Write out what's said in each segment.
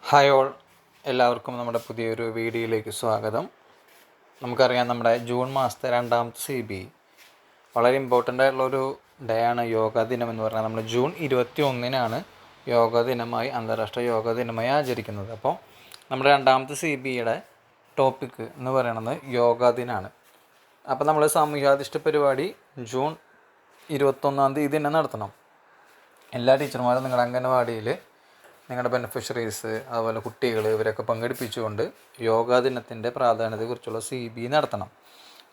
Hi all, എല്ലാവർക്കും നമ്മുടെ പുതിയൊരു വീഡിയോയിലേക്ക് സ്വാഗതം. നമുക്കറിയാം, നമ്മുടെ ജൂൺ മാസത്തെ രണ്ടാമത്തെ CB വളരെ ഇമ്പോർട്ടൻ്റ് ആയിട്ടുള്ളൊരു ഡേ ആണ് യോഗാ ദിനം എന്ന് പറഞ്ഞാൽ. നമ്മൾ ജൂൺ 21-നാണ് യോഗാ ദിനമായി, അന്താരാഷ്ട്ര യോഗാ ദിനമായി ആചരിക്കുന്നത്. അപ്പോൾ നമ്മുടെ രണ്ടാമത്തെ CBയുടെ ടോപ്പിക്ക് എന്ന് പറയുന്നത് യോഗാ ദിനമാണ്. അപ്പോൾ നമ്മൾ സാമൂഹ്യാധിഷ്ഠ പരിപാടി ജൂൺ 21 തന്നെ നടത്തണം. എല്ലാ ടീച്ചർമാരും നിങ്ങളുടെ അംഗനവാടിയിൽ നിങ്ങളുടെ ബെനിഫിഷ്യറീസ്, അതുപോലെ കുട്ടികൾ, ഇവരൊക്കെ പങ്കെടുപ്പിച്ചുകൊണ്ട് യോഗാ ദിനത്തിൻ്റെ പ്രാധാന്യത്തെക്കുറിച്ചുള്ള CB നടത്തണം.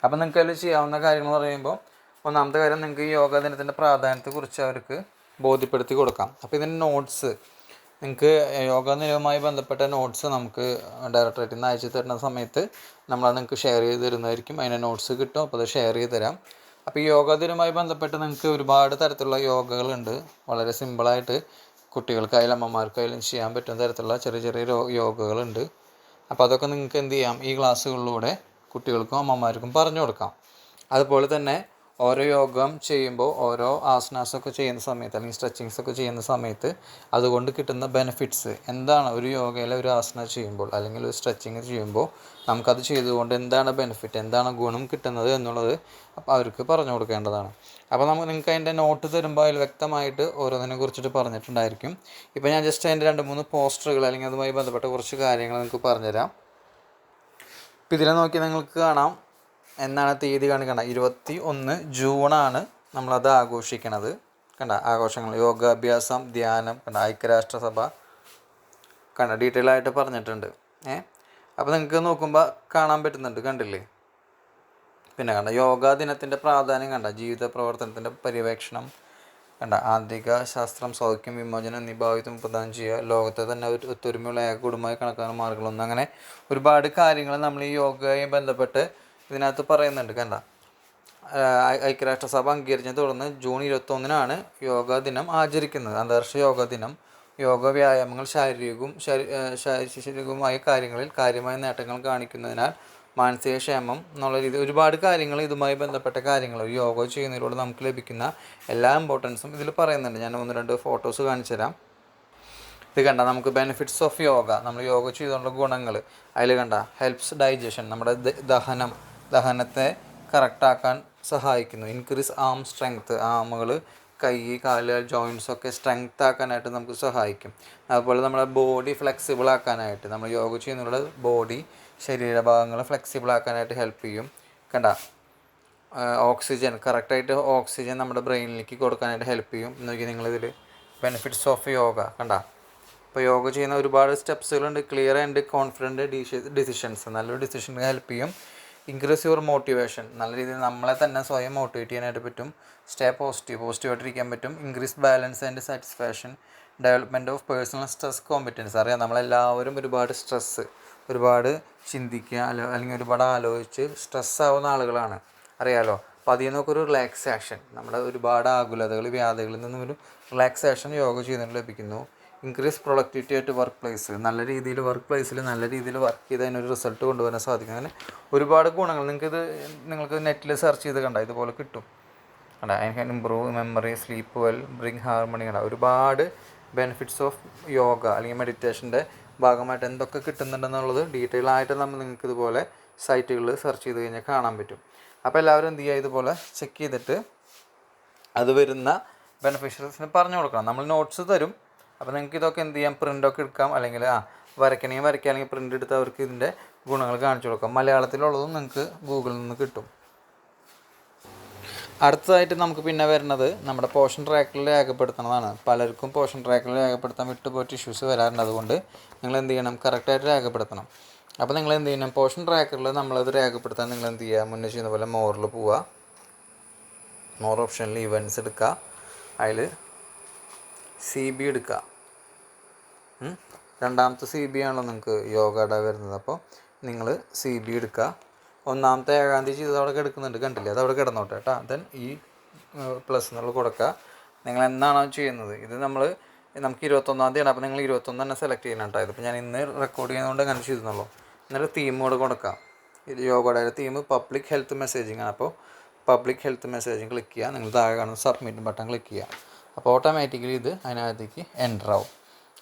അപ്പോൾ നിങ്ങൾക്ക് അതിൽ ചെയ്യാവുന്ന കാര്യങ്ങൾ പറയുമ്പോൾ, ഒന്നാമത്തെ കാര്യം, നിങ്ങൾക്ക് ഈ യോഗാ ദിനത്തിൻ്റെ പ്രാധാന്യത്തെക്കുറിച്ച് അവർക്ക് ബോധ്യപ്പെടുത്തി കൊടുക്കാം. അപ്പോൾ ഇതിൻ്റെ നോട്ട്സ്, നിങ്ങൾക്ക് യോഗാ ദിനവുമായി ബന്ധപ്പെട്ട നോട്ട്സ് നമുക്ക് ഡയറക്ടറേറ്റിൽ നിന്ന് അയച്ചു തരുന്ന സമയത്ത് നമ്മളത് നിങ്ങൾക്ക് ഷെയർ ചെയ്ത് തരുന്നതായിരിക്കും. അതിൻ്റെ നോട്ട്സ് കിട്ടും, അപ്പോൾ അത് ഷെയർ ചെയ്ത് തരാം. അപ്പോൾ ഈ യോഗാ ദിനവുമായി ബന്ധപ്പെട്ട് നിങ്ങൾക്ക് ഒരുപാട് തരത്തിലുള്ള യോഗകളുണ്ട്. വളരെ സിമ്പിളായിട്ട് കുട്ടികൾക്കായാലും അമ്മമാർക്കായാലും ചെയ്യാൻ പറ്റുന്ന തരത്തിലുള്ള ചെറിയ ചെറിയ യോഗകളുണ്ട്. അപ്പോൾ അതൊക്കെ നിങ്ങൾക്ക് എന്ത് ചെയ്യാം, ഈ ക്ലാസ്സുകളിലൂടെ കുട്ടികൾക്കും അമ്മമാർക്കും പറഞ്ഞു കൊടുക്കാം. അതുപോലെ തന്നെ ഓരോ യോഗം ചെയ്യുമ്പോൾ, ഓരോ ആസനാസൊക്കെ ചെയ്യുന്ന സമയത്ത്, അല്ലെങ്കിൽ സ്ട്രെച്ചിങ്സൊക്കെ ചെയ്യുന്ന സമയത്ത് അതുകൊണ്ട് കിട്ടുന്ന ബെനിഫിറ്റ്സ് എന്താണ്, ഒരു യോഗയിലെ ഒരു ആസന ചെയ്യുമ്പോൾ അല്ലെങ്കിൽ ഒരു സ്ട്രെച്ചിങ് ചെയ്യുമ്പോൾ നമുക്കത് ചെയ്തുകൊണ്ട് എന്താണ് ബെനിഫിറ്റ്, എന്താണ് ഗുണം കിട്ടുന്നത് എന്നുള്ളത് അപ്പോൾ അവർക്ക് പറഞ്ഞു കൊടുക്കേണ്ടതാണ്. അപ്പോൾ നിങ്ങൾക്ക് അതിൻ്റെ നോട്ട് തരുമ്പോൾ അതിൽ വ്യക്തമായിട്ട് ഓരോന്നിനെ കുറിച്ചിട്ട് പറഞ്ഞിട്ടുണ്ടായിരിക്കും. ഇപ്പോൾ ഞാൻ ജസ്റ്റ് അതിൻ്റെ 2-3 പോസ്റ്ററുകൾ അല്ലെങ്കിൽ അതുമായി ബന്ധപ്പെട്ട കുറച്ച് കാര്യങ്ങൾ നിങ്ങൾക്ക് പറഞ്ഞുതരാം. ഇപ്പോൾ ഇതിനെ നോക്കി നിങ്ങൾക്ക് കാണാം എന്നാണ് തീയതി കാണിക്കണ്ട. 21 ജൂണാണ് നമ്മളത് ആഘോഷിക്കണത്. കണ്ട, ആഘോഷങ്ങൾ യോഗാഭ്യാസം, ധ്യാനം, കണ്ട, ഐക്യരാഷ്ട്രസഭ, കണ്ട, ഡീറ്റെയിൽ ആയിട്ട് പറഞ്ഞിട്ടുണ്ട്. അപ്പോൾ നിങ്ങൾക്ക് നോക്കുമ്പോൾ കാണാൻ പറ്റുന്നുണ്ട്, കണ്ടില്ലേ? പിന്നെ കണ്ട, യോഗാ ദിനത്തിൻ്റെ പ്രാധാന്യം കണ്ട, ജീവിത പ്രവർത്തനത്തിൻ്റെ പര്യവേക്ഷണം, കണ്ട, ആന്തരിക ശാസ്ത്രം, സൗഖ്യം, വിമോചനം എന്നീ ഭാവിത്വം പ്രദാനം ചെയ്യുക, ലോകത്തെ തന്നെ ഒരു ഒത്തൊരുമയുള്ള ഏകകുടുംബമായി കണക്കാക്കുന്ന മാർഗങ്ങളൊന്നും, അങ്ങനെ ഒരുപാട് കാര്യങ്ങൾ നമ്മൾ ഈ യോഗയെ ബന്ധപ്പെട്ട് ഇതിനകത്ത് പറയുന്നുണ്ട്. കണ്ട, ഐക്യരാഷ്ട്രസഭ അംഗീകരിച്ചതിനെ തുടർന്ന് ജൂൺ 21-നാണ് യോഗാ ദിനം ആചരിക്കുന്നത്, അന്താരാഷ്ട്ര യോഗാ ദിനം. യോഗ വ്യായാമങ്ങൾ ശാരീരികവുമായ കാര്യങ്ങളിൽ കാര്യമായ നേട്ടങ്ങൾ കാണിക്കുന്നതിനാൽ മാനസിക ക്ഷേമം എന്നുള്ള രീതി ഒരുപാട് കാര്യങ്ങൾ, ഇതുമായി ബന്ധപ്പെട്ട കാര്യങ്ങൾ യോഗ ചെയ്യുന്നതിലൂടെ നമുക്ക് ലഭിക്കുന്ന എല്ലാ ഇമ്പോർട്ടൻസും ഇതിൽ പറയുന്നുണ്ട്. ഞാൻ 1-2 ഫോട്ടോസ് കാണിച്ചു തരാം. ഇത് കണ്ട, നമുക്ക് ബെനിഫിറ്റ്സ് ഓഫ് യോഗ, നമ്മൾ യോഗ ചെയ്തുകൊണ്ടുള്ള ഗുണങ്ങൾ അതിൽ കണ്ട, ഹെൽപ്സ് ഡൈജഷൻ, നമ്മുടെ ദഹനത്തെ കറക്റ്റാക്കാൻ സഹായിക്കുന്നു. ഇൻക്രീസ് ആം സ്ട്രെങ്ത്ത്, ആമുകൾ, കൈ, കാല്, ജോയിൻസൊക്കെ സ്ട്രെങ്ത് ആക്കാനായിട്ട് നമുക്ക് സഹായിക്കും. അതുപോലെ നമ്മുടെ ബോഡി ഫ്ലെക്സിബിൾ ആക്കാനായിട്ട്, നമ്മൾ യോഗ ചെയ്യുന്നതിലൂടെ ബോഡി, ശരീരഭാഗങ്ങൾ ഫ്ലെക്സിബിൾ ആക്കാനായിട്ട് ഹെൽപ്പ് ചെയ്യും. കണ്ട, ഓക്സിജൻ, കറക്റ്റായിട്ട് ഓക്സിജൻ നമ്മുടെ ബ്രെയിനിലേക്ക് കൊടുക്കാനായിട്ട് ഹെൽപ്പ് ചെയ്യും. നോക്കി നിങ്ങളിതിൽ ബെനിഫിറ്റ്സ് ഓഫ് യോഗ കണ്ട. ഇപ്പോൾ യോഗ ചെയ്യുന്ന ഒരുപാട് സ്റ്റെപ്സുകളുണ്ട്. ക്ലിയർ ആൻഡ് കോൺഫിഡൻറ്റ് ഡിസിഷൻസ്, നല്ലൊരു ഡിസിഷന് ഹെൽപ്പ് ചെയ്യും. ഇൻക്രീസ് യുവർ മോട്ടിവേഷൻ, നല്ല രീതിയിൽ നമ്മളെ തന്നെ സ്വയം മോട്ടിവേറ്റ് ചെയ്യാനായിട്ട് പറ്റും. സ്റ്റേ പോസിറ്റീവായിട്ടിരിക്കാൻ പറ്റും. Increase balance and satisfaction, development of personal stress competence. അറിയാം, നമ്മളെല്ലാവരും ഒരുപാട് സ്ട്രെസ്സ്, ഒരുപാട് ചിന്തിക്കുക അല്ലെങ്കിൽ ഒരുപാട് ആലോചിച്ച് സ്ട്രെസ്സാവുന്ന ആളുകളാണ്, അറിയാലോ. അപ്പോൾ അതിൽ നിന്നൊക്കെ ഒരു റിലാക്സേഷൻ, നമ്മുടെ ഒരുപാട് ആകുലതകൾ, വ്യാധികളിൽ നിന്നും ഒരു റിലാക്സേഷൻ യോഗ ചെയ്യുന്നതിന് ലഭിക്കുന്നു. ഇൻക്രീസ് പ്രൊഡക്ടിവിറ്റി ആയിട്ട് വർക്ക് പ്ലേസ്, നല്ല രീതിയിൽ വർക്ക് പ്ലേസിൽ നല്ല രീതിയിൽ വർക്ക് ചെയ്ത് അതിനൊരു റിസൾട്ട് കൊണ്ടുവരാൻ സാധിക്കും. അങ്ങനെ ഒരുപാട് ഗുണങ്ങൾ നിങ്ങൾക്ക് നെറ്റിൽ സെർച്ച് ചെയ്ത് കണ്ട ഇതുപോലെ കിട്ടും. കണ്ട, I can improve memory, sleep well, bring harmony. കണ്ട, ഒരുപാട് ബെനിഫിറ്റ്സ് ഓഫ് യോഗ അല്ലെങ്കിൽ മെഡിറ്റേഷൻ്റെ ഭാഗമായിട്ട് എന്തൊക്കെ കിട്ടുന്നുണ്ടെന്നുള്ളത് ഡീറ്റെയിൽ ആയിട്ട് നിങ്ങൾക്ക് ഇതുപോലെ സൈറ്റുകളിൽ സെർച്ച് ചെയ്ത് കഴിഞ്ഞാൽ കാണാൻ പറ്റും. അപ്പോൾ എല്ലാവരും എന്ത് ചെയ്യുക, ഇതുപോലെ ചെക്ക് ചെയ്തിട്ട് അത് വരുന്ന ബെനിഫിഷ്യറീസിന് പറഞ്ഞു കൊടുക്കണം. നമ്മൾ നോട്ട്സ് തരും. അപ്പോൾ നിങ്ങൾക്ക് ഇതൊക്കെ എന്ത് ചെയ്യാം, പ്രിൻ്റൊക്കെ എടുക്കാം, അല്ലെങ്കിൽ വരയ്ക്കണമെങ്കിൽ വരയ്ക്കുക, അല്ലെങ്കിൽ പ്രിൻ്റ് എടുത്ത് അവർക്ക് ഇതിൻ്റെ ഗുണങ്ങൾ കാണിച്ചു കൊടുക്കാം. മലയാളത്തിലുള്ളതും നിങ്ങൾക്ക് ഗൂഗിളിൽ നിന്ന് കിട്ടും. അടുത്തതായിട്ട് നമുക്ക് പിന്നെ വരുന്നത് നമ്മുടെ പോർഷൻ ട്രാക്കിൽ രേഖപ്പെടുത്തുന്നതാണ്. പലർക്കും പോർഷൻ ട്രാക്കിൽ രേഖപ്പെടുത്താൻ വിട്ടുപോയിട്ട് ഇഷ്യൂസ് വരാറുണ്ട്. അതുകൊണ്ട് നിങ്ങൾ എന്ത് ചെയ്യണം, കറക്റ്റായിട്ട് രേഖപ്പെടുത്തണം. അപ്പോൾ നിങ്ങൾ എന്ത് ചെയ്യണം, പോർഷൻ ട്രാക്കറിൽ നമ്മളത് രേഖപ്പെടുത്താൻ നിങ്ങൾ എന്ത് ചെയ്യുക, മുന്നേ ചെയ്യുന്ന പോലെ മോറിൽ പോവുക. മോർ ഓപ്ഷനിൽ ഇവൻറ്റ്സ് എടുക്കുക, അതിൽ CB എടുക്കുക. രണ്ടാമത്തെ CB ആണല്ലോ നിങ്ങൾക്ക് യോഗ ഡേ വരുന്നത്. അപ്പോൾ നിങ്ങൾ CB എടുക്കുക. ഒന്നാമത്തെ 7-ാം തീയതി ചെയ്ത് അവിടെ കിടക്കുന്നുണ്ട്, കണ്ടില്ലേ? അത് അവിടെ കിടന്നോട്ടെ കേട്ടോ. ദെൻ ഈ പ്ലസ് എന്നുള്ള കൊടുക്കുക. നിങ്ങൾ എന്നാണോ ചെയ്യുന്നത്, ഇത് നമുക്ക് 21-ാം തീയതിയാണ്. അപ്പോൾ നിങ്ങൾ 21 തന്നെ സെലക്ട് ചെയ്യണം കേട്ടോ. ഇതിപ്പോൾ ഞാൻ ഇന്ന് റെക്കോർഡ് ചെയ്യുന്നതുകൊണ്ട് അങ്ങനെ ചെയ്തെന്നുള്ളൂ. എന്നിട്ട് തീം കൂടെ കൊടുക്കാം. ഇത് യോഗയുടെ തീം പബ്ലിക് ഹെൽത്ത് മെസ്സേജിങ് ആണ്. അപ്പോൾ പബ്ലിക് ഹെൽത്ത് മെസ്സേജിങ് ക്ലിക്ക് ചെയ്യുക. നിങ്ങൾ താഴെ കാണുന്ന സബ്മിറ്റ് ബട്ടൺ ക്ലിക്ക് ചെയ്യുക. അപ്പോൾ ഓട്ടോമാറ്റിക്കലി ഇത് അതിനകത്തേക്ക് എൻ്റർ ആവും.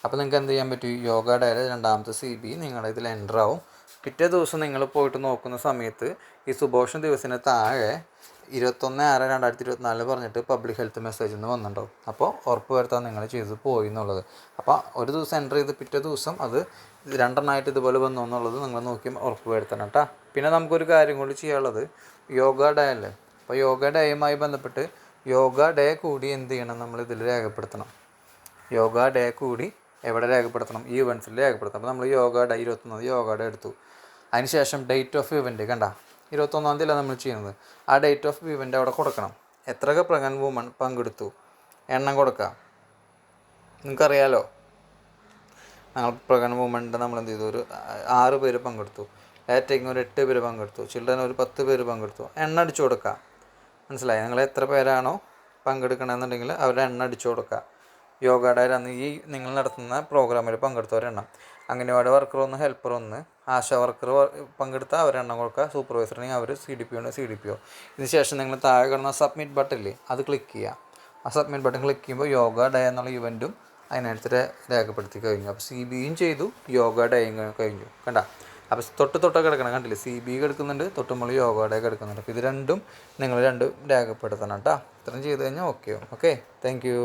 അപ്പോൾ നിങ്ങൾക്ക് എന്ത് ചെയ്യാൻ പറ്റും, യോഗ ഡേയുടെ രണ്ടാമത്തെ CB നിങ്ങളുടെ ഇതിൽ എൻ്റർ ആവും. പിറ്റേ ദിവസം നിങ്ങൾ പോയിട്ട് നോക്കുന്ന സമയത്ത് ഈ സുഭോഷ് ദിവസത്തിന് താഴെ 21/6/2024 പറഞ്ഞിട്ട് പബ്ലിക് ഹെൽത്ത് മെസ്സേജിൽ നിന്ന് വന്നിട്ടുണ്ടാവും. അപ്പോൾ ഉറപ്പ് വരുത്താൻ നിങ്ങൾ ചെയ്ത് പോയി എന്നുള്ളത്. അപ്പോൾ ഒരു ദിവസം എൻ്റർ ചെയ്ത് പിറ്റേ ദിവസം അത് 2 ഇതുപോലെ വന്നു എന്നുള്ളത് നിങ്ങൾ നോക്കി ഉറപ്പ് വരുത്തണം കേട്ടോ. പിന്നെ നമുക്കൊരു കാര്യം കൂടി ചെയ്യാനുള്ളത് യോഗ ഡേ അല്ലേ. അപ്പോൾ യോഗ ഡേയുമായി ബന്ധപ്പെട്ട് യോഗ ഡേ കൂടി എന്ത് ചെയ്യണം, നമ്മളിതിൽ രേഖപ്പെടുത്തണം. യോഗ ഡേ കൂടി എവിടെ രേഖപ്പെടുത്തണം, ഈ ഇവൻറ്റ്സിൽ രേഖപ്പെടുത്തണം. അപ്പോൾ നമ്മൾ യോഗ ഡേ 21 യോഗ ഡേ എടുത്തു. അതിനുശേഷം ഡേറ്റ് ഓഫ് ഇവൻറ്റ് കണ്ട 21 നമ്മൾ ചെയ്യുന്നത്. ആ ഡേറ്റ് ഓഫ് ഇവൻറ്റ് അവിടെ കൊടുക്കണം. എത്രയൊക്കെ പ്രഗ്നൻറ്റ് വുമൺ പങ്കെടുത്തു എണ്ണം കൊടുക്കുക. നിങ്ങൾക്കറിയാലോ, ഞങ്ങൾ പ്രഗ്നൻറ്റ് വുമണിൻ്റെ നമ്മൾ എന്ത് ചെയ്തു, ഒരു 6 പേര് പങ്കെടുത്തു, ലാറ്റേക്കിന് ഒരു 8 പേര് പങ്കെടുത്തു, ചിൽഡ്രൻ ഒരു 10 പേര് പങ്കെടുത്തു. എണ്ണ അടിച്ചു കൊടുക്കുക. മനസ്സിലായി? നിങ്ങൾ എത്ര പേരാണോ പങ്കെടുക്കണമെന്നുണ്ടെങ്കിൽ അവരുടെ എണ്ണ അടിച്ചു കൊടുക്കുക. യോഗ ഡേ അന്ന് ഈ നിങ്ങൾ നടത്തുന്ന പ്രോഗ്രാമിൽ പങ്കെടുത്തവരെണ്ണം. അംഗനവാടി വർക്കർ ഒന്ന്, ഹെൽപ്പർ ഒന്ന്, ആശാ വർക്കർ പങ്കെടുത്താൽ അവരെണ്ണം കൊടുക്കുക. സൂപ്പർവൈസറിനെങ്കിൽ അവർ CDPO ഉണ്ട്, CDPO. ഇതിന് ശേഷം നിങ്ങൾ താഴെ കിടന്ന സബ്മിറ്റ് ബട്ടണില്ലേ അത് ക്ലിക്ക് ചെയ്യുക. ആ സബ്മിറ്റ് ബട്ടൺ ക്ലിക്ക് ചെയ്യുമ്പോൾ യോഗ ഡേ എന്നുള്ള ഇവൻറ്റും അതിനടുത്ത് രേഖപ്പെടുത്തി കഴിഞ്ഞു. അപ്പോൾ CBയും ചെയ്തു, യോഗ ഡേയും കഴിഞ്ഞു. കണ്ട, അപ്പോൾ തൊട്ടൊക്കെ കിടക്കണം, കണ്ടില്ലേ? CB കിടക്കുന്നുണ്ട്, തൊട്ടുമ്പോൾ യോഗ ഡേ കിടക്കുന്നുണ്ട്. അപ്പോൾ ഇത് രണ്ടും നിങ്ങൾ രണ്ടും രേഖപ്പെടുത്തണം കേട്ടോ. ഇത്രയും ചെയ്ത് കഴിഞ്ഞാൽ ഓക്കെ. Thank you.